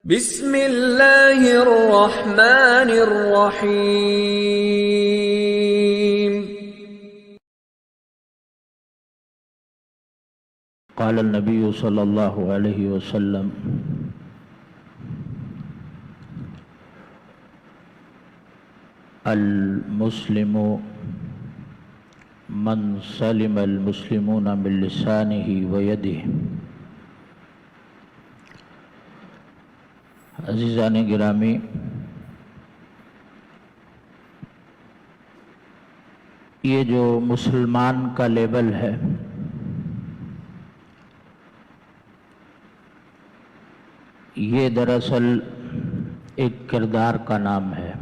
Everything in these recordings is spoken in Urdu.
بسم اللہ الرحمن الرحیم۔ قال النبی صلی اللہ علیہ وسلم: المسلم من سلم المسلمون من لسانه ویده۔ عزیزان گرامی، یہ جو مسلمان کا لیبل ہے، یہ دراصل ایک کردار کا نام ہے۔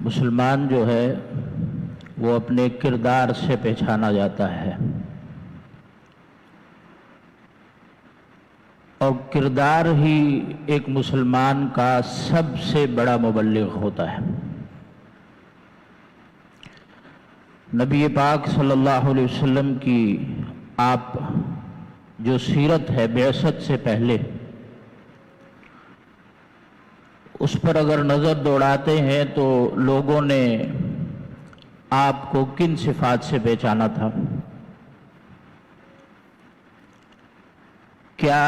مسلمان جو ہے وہ اپنے کردار سے پہچانا جاتا ہے، اور کردار ہی ایک مسلمان کا سب سے بڑا مبلغ ہوتا ہے۔ نبی پاک صلی اللہ علیہ وسلم کی آپ جو سیرت ہے بعثت سے پہلے، اس پر اگر نظر دوڑاتے ہیں تو لوگوں نے آپ کو کن صفات سے پہچانا تھا؟ کیا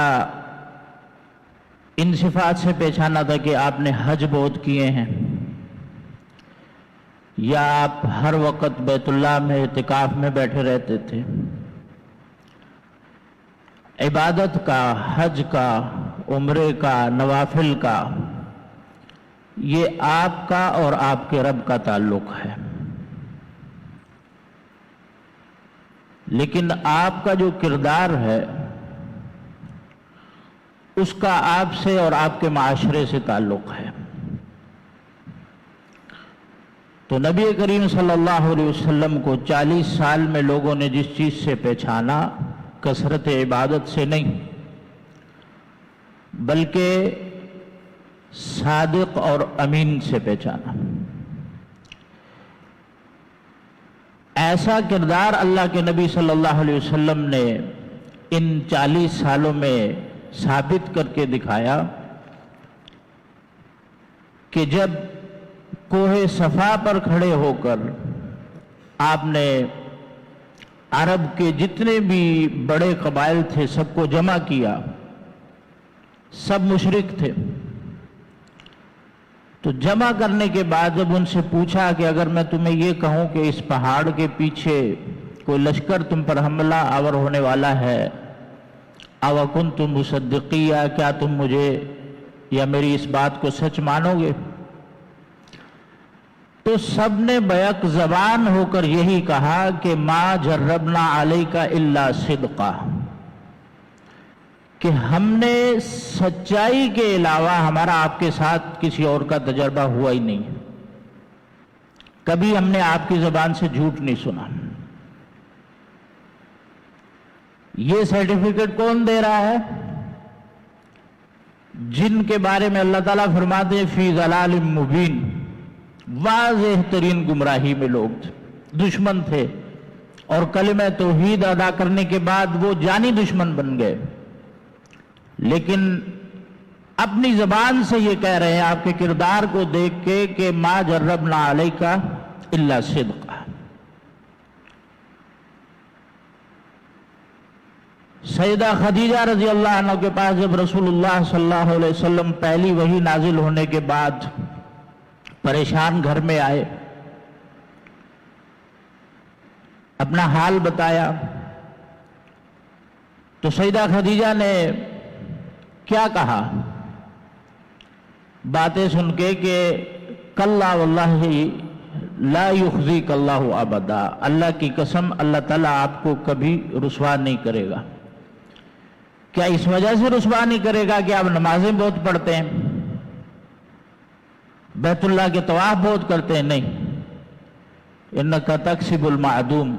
ان صفات سے پہچانا تھا کہ آپ نے حج بہت کیے ہیں، یا آپ ہر وقت بیت اللہ میں اعتکاف میں بیٹھے رہتے تھے؟ عبادت کا، حج کا، عمرے کا، نوافل کا، یہ آپ کا اور آپ کے رب کا تعلق ہے۔ لیکن آپ کا جو کردار ہے، اس کا آپ سے اور آپ کے معاشرے سے تعلق ہے۔ تو نبی کریم صلی اللہ علیہ وسلم کو 40 سال میں لوگوں نے جس چیز سے پہچانا، کثرت عبادت سے نہیں، بلکہ صادق اور امین سے پہچانا۔ ایسا کردار اللہ کے نبی صلی اللہ علیہ وسلم نے ان 40 سالوں میں ثابت کر کے دکھایا کہ جب کوہ صفا پر کھڑے ہو کر آپ نے عرب کے جتنے بھی بڑے قبائل تھے سب کو جمع کیا، سب مشرک تھے، تو جمع کرنے کے بعد جب ان سے پوچھا کہ اگر میں تمہیں یہ کہوں کہ اس پہاڑ کے پیچھے کوئی لشکر تم پر حملہ آور ہونے والا ہے، او کنتم مصدقیہ، کیا تم مجھے یا میری اس بات کو سچ مانو گے؟ تو سب نے بیک زبان ہو کر یہی کہا کہ ما جربنا علیک الا صدقا، کہ ہم نے سچائی کے علاوہ ہمارا آپ کے ساتھ کسی اور کا تجربہ ہوا ہی نہیں، کبھی ہم نے آپ کی زبان سے جھوٹ نہیں سنا۔ یہ سرٹیفکیٹ کون دے رہا ہے؟ جن کے بارے میں اللہ تعالیٰ فرماتے ہیں فی ضلال مبین، واضح ترین گمراہی میں لوگ تھے، دشمن تھے، اور کلمہ توحید ادا کرنے کے بعد وہ جانی دشمن بن گئے، لیکن اپنی زبان سے یہ کہہ رہے ہیں آپ کے کردار کو دیکھ کے کہ ما جربنا علیک الا صدقا۔ سیدہ خدیجہ رضی اللہ عنہ کے پاس جب رسول اللہ صلی اللہ علیہ وسلم پہلی وحی نازل ہونے کے بعد پریشان گھر میں آئے، اپنا حال بتایا، تو سیدہ خدیجہ نے کیا کہا باتیں سن کے کہ کلا واللہ لا یخزیک اللہ ابدا، اللہ کی قسم اللہ تعالیٰ آپ کو کبھی رسوا نہیں کرے گا۔ کیا اس وجہ سے رسوا نہیں کرے گا کہ آپ نمازیں بہت پڑھتے ہیں، بیت اللہ کے طواف بہت کرتے ہیں؟ نہیں، انک تکسب المعدوم،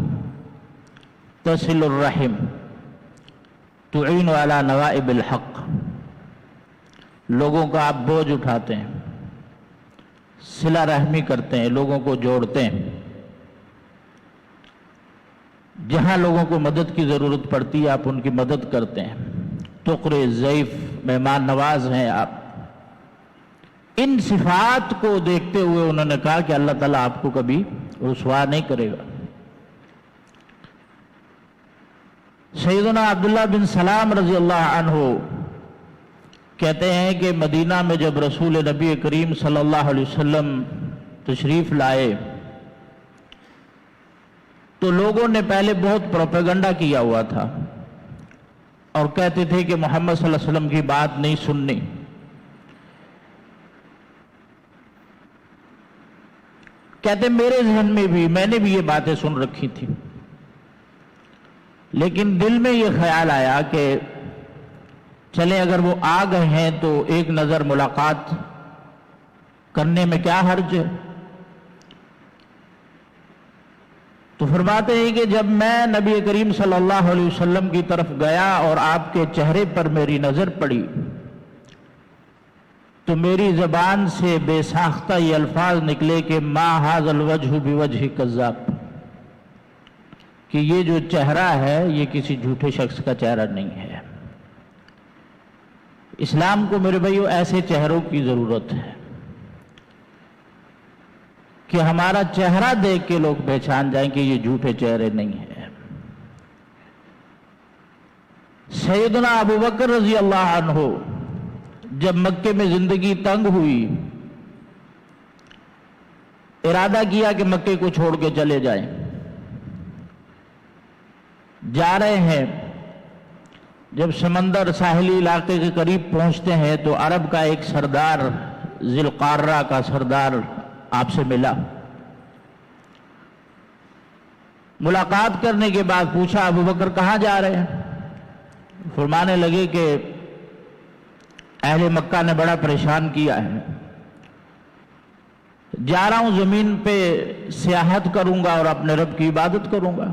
تصل الرحم، تعین علی نوائب الحق، لوگوں کا آپ بوجھ اٹھاتے ہیں، صلہ رحمی کرتے ہیں، لوگوں کو جوڑتے ہیں۔ جہاں لوگوں کو مدد کی ضرورت پڑتی ہے آپ ان کی مدد کرتے ہیں، تقرے ضعیف مہمان نواز ہیں آپ۔ ان صفات کو دیکھتے ہوئے انہوں نے کہا کہ اللہ تعالیٰ آپ کو کبھی رسوا نہیں کرے گا۔ سیدنا عبداللہ بن سلام رضی اللہ عنہ کہتے ہیں کہ مدینہ میں جب رسول نبی کریم صلی اللہ علیہ وسلم تشریف لائے تو لوگوں نے پہلے بہت پروپیگنڈا کیا ہوا تھا اور کہتے تھے کہ محمد صلی اللہ علیہ وسلم کی بات نہیں سننی۔ کہتے میرے ذہن میں بھی میں نے بھی یہ باتیں سن رکھی تھی، لیکن دل میں یہ خیال آیا کہ چلے اگر وہ آ گئے ہیں تو ایک نظر ملاقات کرنے میں کیا حرج ہے۔ تو فرماتے ہیں کہ جب میں نبی کریم صلی اللہ علیہ وسلم کی طرف گیا اور آپ کے چہرے پر میری نظر پڑی تو میری زبان سے بے ساختہ یہ الفاظ نکلے کہ ما ھذا الوجہ بوجہ کذاب، کہ یہ جو چہرہ ہے یہ کسی جھوٹے شخص کا چہرہ نہیں ہے۔ اسلام کو میرے بھائیو ایسے چہروں کی ضرورت ہے کہ ہمارا چہرہ دیکھ کے لوگ پہچان جائیں کہ یہ جھوٹے چہرے نہیں ہیں۔ سیدنا ابو بکر رضی اللہ عنہ جب مکے میں زندگی تنگ ہوئی، ارادہ کیا کہ مکے کو چھوڑ کے چلے جائیں۔ جا رہے ہیں، جب سمندر ساحلی علاقے کے قریب پہنچتے ہیں تو عرب کا ایک سردار، ذی القارہ کا سردار آپ سے ملا۔ ملاقات کرنے کے بعد پوچھا ابو بکر کہاں جا رہے ہیں؟ فرمانے لگے کہ اہل مکہ نے بڑا پریشان کیا ہے، جا رہا ہوں زمین پہ سیاحت کروں گا اور اپنے رب کی عبادت کروں گا۔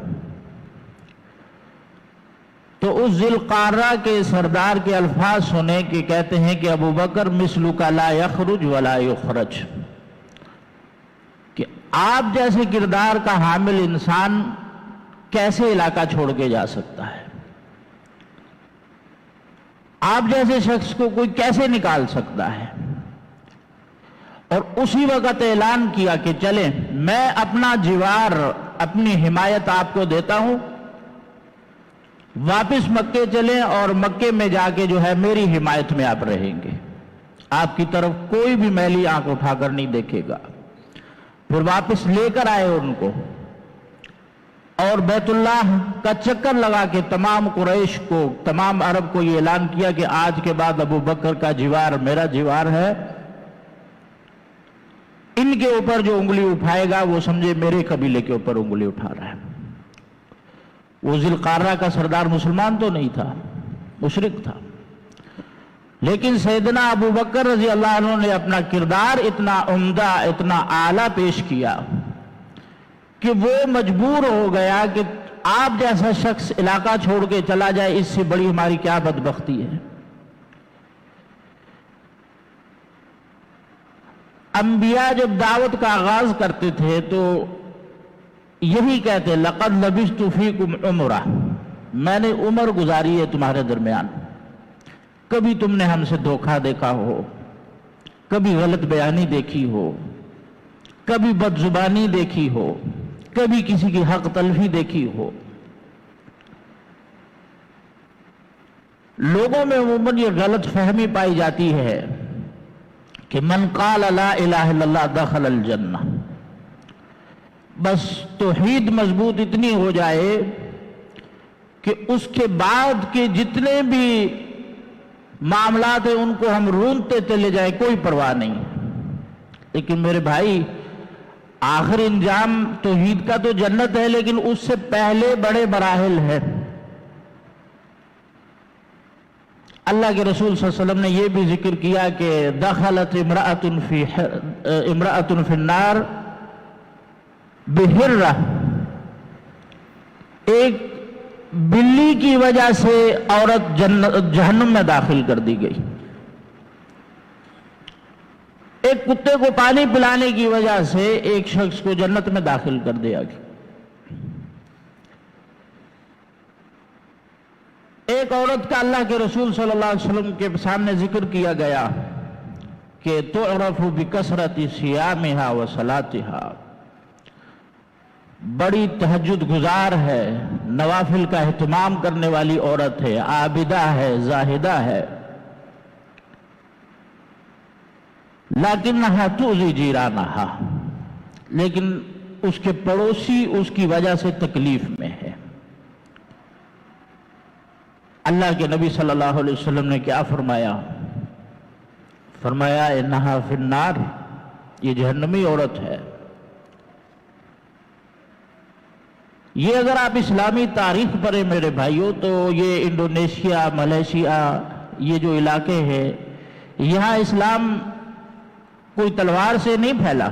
تو اس ذی القارہ کے سردار کے الفاظ سنے کہ کہتے ہیں کہ ابو بکر مثلک لا یخرج ولا یخرج، کہ آپ جیسے کردار کا حامل انسان کیسے علاقہ چھوڑ کے جا سکتا ہے، آپ جیسے شخص کو کوئی کیسے نکال سکتا ہے۔ اور اسی وقت اعلان کیا کہ چلیں میں اپنا جوار، اپنی حمایت آپ کو دیتا ہوں، واپس مکے چلیں اور مکے میں جا کے جو ہے میری حمایت میں آپ رہیں گے، آپ کی طرف کوئی بھی میلی آنکھ اٹھا کر نہیں دیکھے گا۔ پھر واپس لے کر آئے ان کو اور بیت اللہ کا چکر لگا کے تمام قریش کو، تمام عرب کو یہ اعلان کیا کہ آج کے بعد ابو بکر کا جوار میرا جوار ہے، ان کے اوپر جو انگلی اٹھائے گا وہ سمجھے میرے قبیلے کے اوپر انگلی اٹھا رہا ہے۔ وہ ذی القارہ کا سردار مسلمان تو نہیں تھا، مشرک تھا، لیکن سیدنا ابو بکر رضی اللہ عنہ نے اپنا کردار اتنا عمدہ، اتنا اعلیٰ پیش کیا کہ وہ مجبور ہو گیا کہ آپ جیسا شخص علاقہ چھوڑ کے چلا جائے، اس سے بڑی ہماری کیا بدبختی ہے۔ انبیاء جب دعوت کا آغاز کرتے تھے تو یہی کہتے لقد لبثت فیکم عمرہ، میں نے عمر گزاری ہے تمہارے درمیان، کبھی تم نے ہم سے دھوکہ دیکھا ہو، کبھی غلط بیانی دیکھی ہو، کبھی بد زبانی دیکھی ہو، کبھی کسی کی حق تلفی دیکھی ہو۔ لوگوں میں عموماً یہ غلط فہمی پائی جاتی ہے کہ من قال لا الہ الا اللہ دخل الجنہ، بس توحید مضبوط اتنی ہو جائے کہ اس کے بعد کے جتنے بھی معاملات ہیں ان کو ہم رونتے چلے جائیں، کوئی پرواہ نہیں۔ لیکن میرے بھائی، آخر انجام توحید کا تو جنت ہے، لیکن اس سے پہلے بڑے مراحل ہیں۔ اللہ کے رسول صلی اللہ علیہ وسلم نے یہ بھی ذکر کیا کہ دخلت امرأۃ فی النار بحرہ، ایک بلی کی وجہ سے عورت جہنم میں داخل کر دی گئی، ایک کتے کو پانی پلانے کی وجہ سے ایک شخص کو جنت میں داخل کر دیا گیا۔ ایک عورت کا اللہ کے رسول صلی اللہ علیہ وسلم کے سامنے ذکر کیا گیا کہ تعرف بکثرت صیامها و صلاتها، بڑی تہجد گزار ہے، نوافل کا اہتمام کرنے والی عورت ہے، عابدہ ہے، زاہدہ ہے، لیکنها تؤذی جیرانها، لیکن اس کے پڑوسی اس کی وجہ سے تکلیف میں ہے۔ اللہ کے نبی صلی اللہ علیہ وسلم نے کیا فرمایا؟ فرمایا انہا فی النار، یہ جہنمی عورت ہے۔ یہ اگر آپ اسلامی تاریخ پڑھیں میرے بھائیوں تو یہ انڈونیشیا، ملیشیا، یہ جو علاقے ہیں، یہاں اسلام کوئی تلوار سے نہیں پھیلا،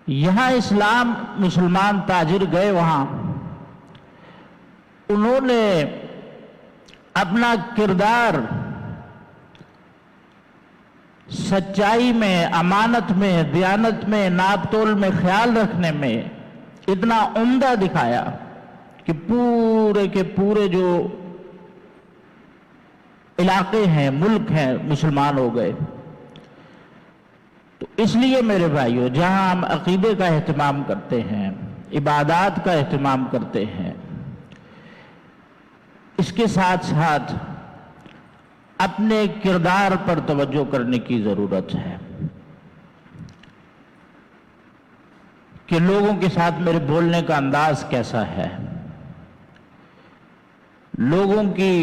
یہاں اسلام، مسلمان تاجر گئے وہاں، انہوں نے اپنا کردار سچائی میں، امانت میں، دیانت میں، ناپ تول میں، خیال رکھنے میں اتنا عمدہ دکھایا کہ پورے کے پورے جو علاقے ہیں، ملک ہیں، مسلمان ہو گئے۔ تو اس لیے میرے بھائیوں، جہاں ہم عقیدے کا اہتمام کرتے ہیں، عبادات کا اہتمام کرتے ہیں، اس کے ساتھ ساتھ اپنے کردار پر توجہ کرنے کی ضرورت ہے کہ لوگوں کے ساتھ میرے بولنے کا انداز کیسا ہے، لوگوں کی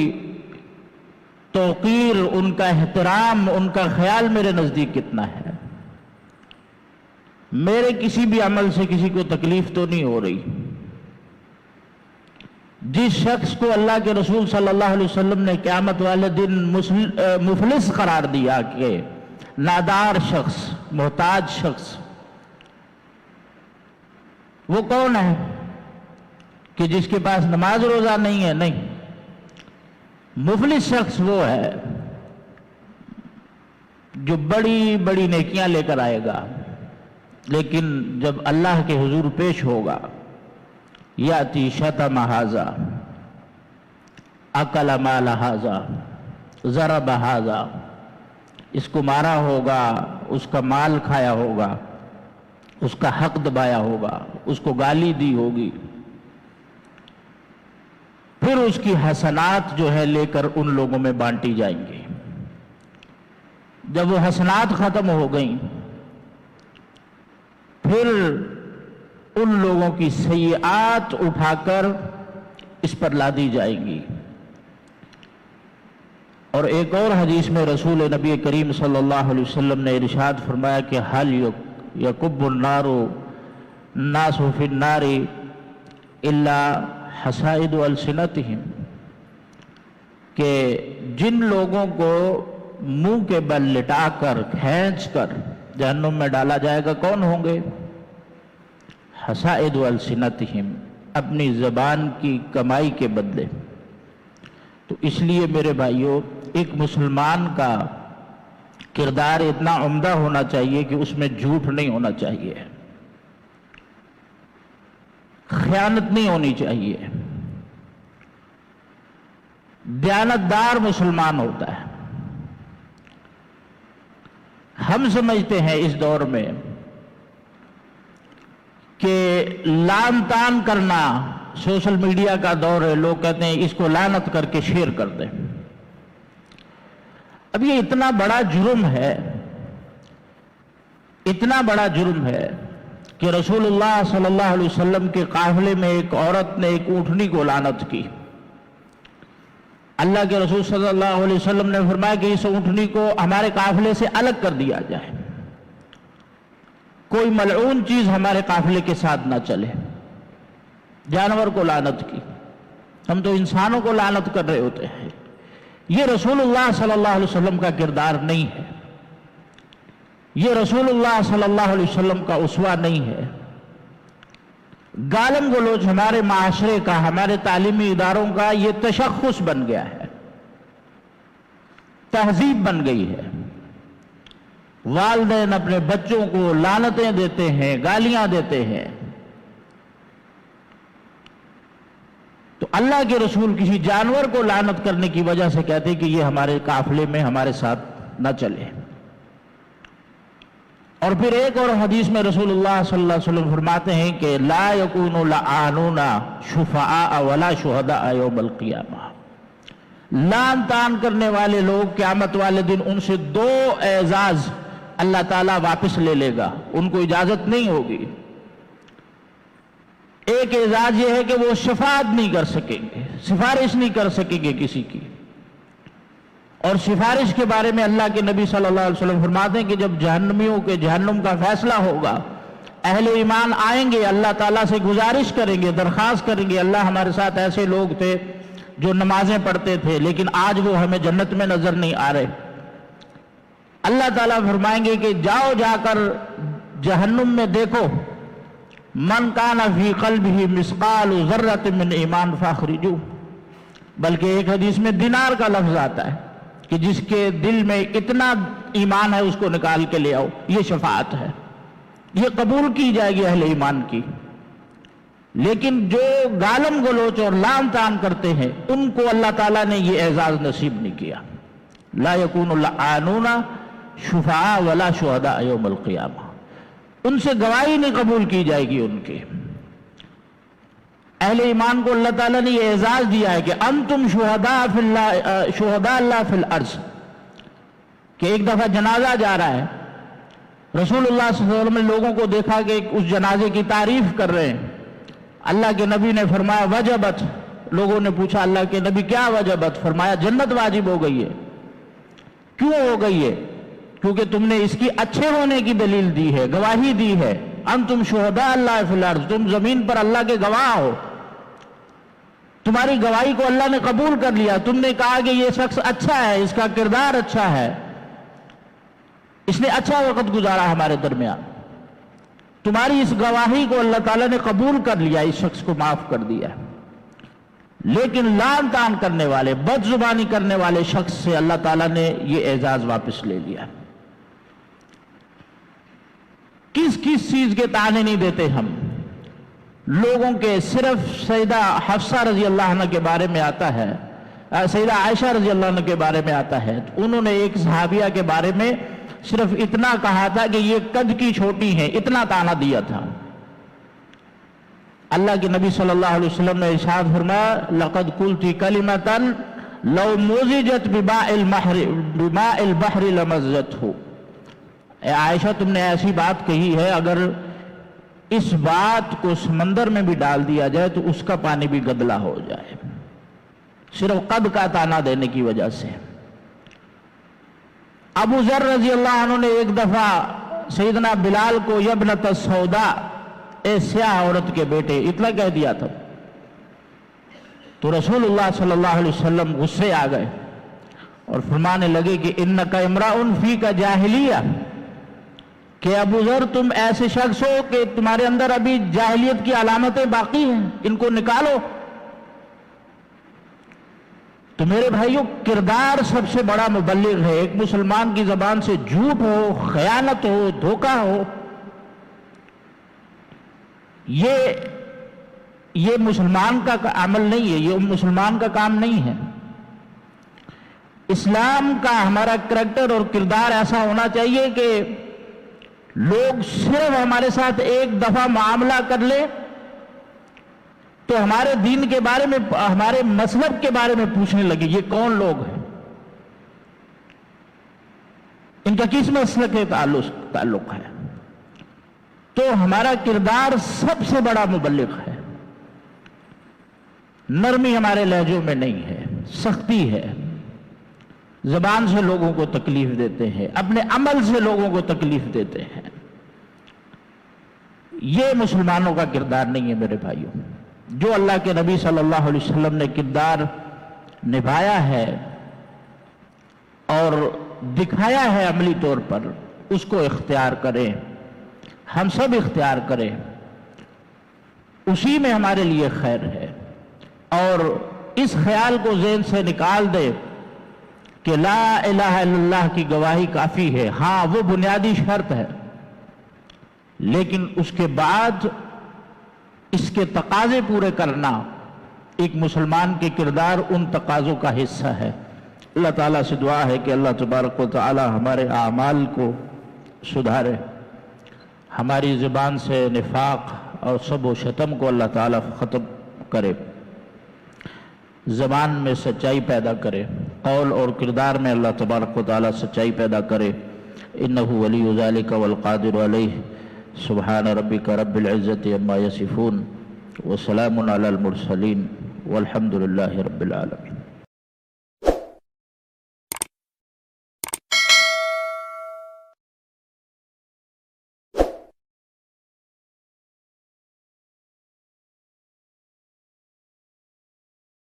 توقیر، ان کا احترام، ان کا خیال میرے نزدیک کتنا ہے، میرے کسی بھی عمل سے کسی کو تکلیف تو نہیں ہو رہی۔ جس شخص کو اللہ کے رسول صلی اللہ علیہ وسلم نے قیامت والے دن مفلس قرار دیا کہ نادار شخص، محتاج شخص، وہ کون ہے؟ کہ جس کے پاس نماز روزہ نہیں ہے؟ نہیں، مفلس شخص وہ ہے جو بڑی بڑی نیکیاں لے کر آئے گا، لیکن جب اللہ کے حضور پیش ہوگا، یاتی شتم ھذا، اکل مال ھذا، ضرب ھذا، اس کو مارا ہوگا، اس کا مال کھایا ہوگا، اس کا حق دبایا ہوگا، اس کو گالی دی ہوگی، پھر اس کی حسنات جو ہے لے کر ان لوگوں میں بانٹی جائیں گی۔ جب وہ حسنات ختم ہو گئیں، پھر ان لوگوں کی سیئات اٹھا کر اس پر لادی جائیں گی۔ اور ایک اور حدیث میں رسول نبی کریم صلی اللہ علیہ وسلم نے ارشاد فرمایا کہ حل یکب النار الناس فی النار الا حصائد السنتہم، کہ جن لوگوں کو منہ کے بل لٹا کر، کھینچ کر جہنم میں ڈالا جائے گا، کون ہوں گے؟ حصائد السنتہم، اپنی زبان کی کمائی کے بدلے۔ تو اس لیے میرے بھائیوں، ایک مسلمان کا کردار اتنا عمدہ ہونا چاہیے کہ اس میں جھوٹ نہیں ہونا چاہیے، خیانت نہیں ہونی چاہیے، دیانتدار مسلمان ہوتا ہے۔ ہم سمجھتے ہیں اس دور میں کہ لعن طعن کرنا، سوشل میڈیا کا دور ہے، لوگ کہتے ہیں اس کو لعنت کر کے شیئر کر دیں۔ اب یہ اتنا بڑا جرم ہے، اتنا بڑا جرم ہے کہ رسول اللہ صلی اللہ علیہ وسلم کے قافلے میں ایک عورت نے ایک اونٹنی کو لعنت کی۔ اللہ کے رسول صلی اللہ علیہ وسلم نے فرمایا کہ اس اونٹنی کو ہمارے قافلے سے الگ کر دیا جائے، کوئی ملعون چیز ہمارے قافلے کے ساتھ نہ چلے۔ جانور کو لعنت کی، ہم تو انسانوں کو لعنت کر رہے ہوتے ہیں۔ یہ رسول اللہ صلی اللہ علیہ وسلم کا کردار نہیں ہے، یہ رسول اللہ صلی اللہ علیہ وسلم کا اسوہ نہیں ہے۔ گالم گلوچ ہمارے معاشرے کا، ہمارے تعلیمی اداروں کا یہ تشخص بن گیا ہے، تہذیب بن گئی ہے۔ والدین اپنے بچوں کو لعنتیں دیتے ہیں، گالیاں دیتے ہیں۔ اللہ کے رسول کسی جانور کو لعنت کرنے کی وجہ سے کہتے کہ یہ ہمارے قافلے میں ہمارے ساتھ نہ چلے. اور پھر ایک اور حدیث میں رسول اللہ صلی اللہ علیہ وسلم فرماتے ہیں کہ لا یکون لعانون شفعاء ولا شہداء یوم القیامہ. لعن تان کرنے والے لوگ قیامت والے دن ان سے 2 اعزاز اللہ تعالیٰ واپس لے لے گا، ان کو اجازت نہیں ہوگی. ایک اعزاز یہ ہے کہ وہ شفاعت نہیں کر سکیں گے، سفارش نہیں کر سکیں گے کسی کی. اور سفارش کے بارے میں اللہ کے نبی صلی اللہ علیہ وسلم فرماتے ہیں کہ جب جہنمیوں کے جہنم کا فیصلہ ہوگا، اہل ایمان آئیں گے، اللہ تعالیٰ سے گزارش کریں گے، درخواست کریں گے، اللہ ہمارے ساتھ ایسے لوگ تھے جو نمازیں پڑھتے تھے لیکن آج وہ ہمیں جنت میں نظر نہیں آ رہے. اللہ تعالیٰ فرمائیں گے کہ جاؤ جا کر جہنم میں دیکھو، من کان فی قلبہ مثقال ذرۃ من ایمان فاخرجوہ. بلکہ ایک حدیث میں دینار کا لفظ آتا ہے کہ جس کے دل میں اتنا ایمان ہے اس کو نکال کے لے آؤ. یہ شفاعت ہے، یہ قبول کی جائے گی اہل ایمان کی. لیکن جو گالم گلوچ اور لعن طعن کرتے ہیں ان کو اللہ تعالیٰ نے یہ اعزاز نصیب نہیں کیا. لا یکون لعانون شفعاء ولا شہداء یوم القیامہ. ان سے گواہی نہیں قبول کی جائے گی ان کے. اہل ایمان کو اللہ تعالیٰ نے یہ اعزاز دیا ہے کہ انتم شہداء اللہ فی الارض. کہ ایک دفعہ جنازہ جا رہا ہے، رسول اللہ صلی اللہ علیہ وسلم نے لوگوں کو دیکھا کہ اس جنازے کی تعریف کر رہے ہیں. اللہ کے نبی نے فرمایا وجبت. لوگوں نے پوچھا اللہ کے نبی کیا وجبت؟ فرمایا جنت واجب ہو گئی ہے. کیوں ہو گئی ہے؟ کیونکہ تم نے اس کی اچھے ہونے کی دلیل دی ہے، گواہی دی ہے. انتم شہداء اللہ فی الارض، تم زمین پر اللہ کے گواہ ہو. تمہاری گواہی کو اللہ نے قبول کر لیا. تم نے کہا کہ یہ شخص اچھا ہے، اس کا کردار اچھا ہے، اس نے اچھا وقت گزارا ہمارے درمیان. تمہاری اس گواہی کو اللہ تعالیٰ نے قبول کر لیا، اس شخص کو معاف کر دیا. لیکن لعن طعن کرنے والے، بد زبانی کرنے والے شخص سے اللہ تعالیٰ نے یہ اعزاز واپس لے لیا. کس کس چیز کے طعنے نہیں دیتے ہم لوگوں کے؟ صرف سیدہ حفصہ رضی اللہ عنہ کے بارے میں آتا ہے، سیدہ عائشہ رضی اللہ عنہ کے بارے میں آتا ہے. انہوں نے ایک صحابیہ کے بارے میں صرف اتنا کہا تھا کہ یہ قد کی چھوٹی ہیں، اتنا طعنہ دیا تھا. اللہ کے نبی صلی اللہ علیہ وسلم نے ارشاد فرمایا لقد قلت کلمۃ لو مزجت بماء البحر لمزته. اے عائشہ تم نے ایسی بات کہی ہے اگر اس بات کو سمندر میں بھی ڈال دیا جائے تو اس کا پانی بھی گدلا ہو جائے، صرف قد کا طعنہ دینے کی وجہ سے. ابو ذر رضی اللہ عنہ نے ایک دفعہ سیدنا بلال کو یبنۃ السوداء، اے سیاہ عورت کے بیٹے، اتنا کہہ دیا تھا. تو رسول اللہ صلی اللہ علیہ وسلم غصے آ گئے اور فرمانے لگے کہ انک امرؤ فیک جاہلیہ، کہ ابو ذر تم ایسے شخص ہو کہ تمہارے اندر ابھی جاہلیت کی علامتیں باقی ہیں، ان کو نکالو. تو میرے بھائیوں، کردار سب سے بڑا مبلغ ہے. ایک مسلمان کی زبان سے جھوٹ ہو، خیانت ہو، دھوکہ ہو، یہ مسلمان کا عمل نہیں ہے، یہ مسلمان کا کام نہیں ہے. اسلام کا ہمارا کریکٹر اور کردار ایسا ہونا چاہیے کہ لوگ صرف ہمارے ساتھ ایک دفعہ معاملہ کر لے تو ہمارے دین کے بارے میں، ہمارے مذہب کے بارے میں پوچھنے لگے یہ کون لوگ ہیں، ان کا کس مسلک سے تعلق ہے. تو ہمارا کردار سب سے بڑا مبلغ ہے. نرمی ہمارے لہجوں میں نہیں ہے، سختی ہے. زبان سے لوگوں کو تکلیف دیتے ہیں، اپنے عمل سے لوگوں کو تکلیف دیتے ہیں. یہ مسلمانوں کا کردار نہیں ہے میرے بھائیوں. جو اللہ کے نبی صلی اللہ علیہ وسلم نے کردار نبھایا ہے اور دکھایا ہے عملی طور پر، اس کو اختیار کریں، ہم سب اختیار کریں. اسی میں ہمارے لیے خیر ہے. اور اس خیال کو ذہن سے نکال دے کہ لا الہ الا اللہ کی گواہی کافی ہے. ہاں وہ بنیادی شرط ہے، لیکن اس کے بعد اس کے تقاضے پورے کرنا، ایک مسلمان کے کردار ان تقاضوں کا حصہ ہے۔ اللہ تعالیٰ سے دعا ہے کہ اللہ تبارک و تعالی ہمارے اعمال کو سدھارے، ہماری زبان سے نفاق اور سب و شتم کو اللہ تعالیٰ ختم کرے، زبان میں سچائی پیدا کرے، قول اور کردار میں اللہ تبارک و تعالیٰ سچائی پیدا کرے۔ انہ ولی ذلک والقادر علیہ۔ سبحان ربک رب العزت عما یصفون وسلام علی المرسلین والحمد للہ رب العالمین۔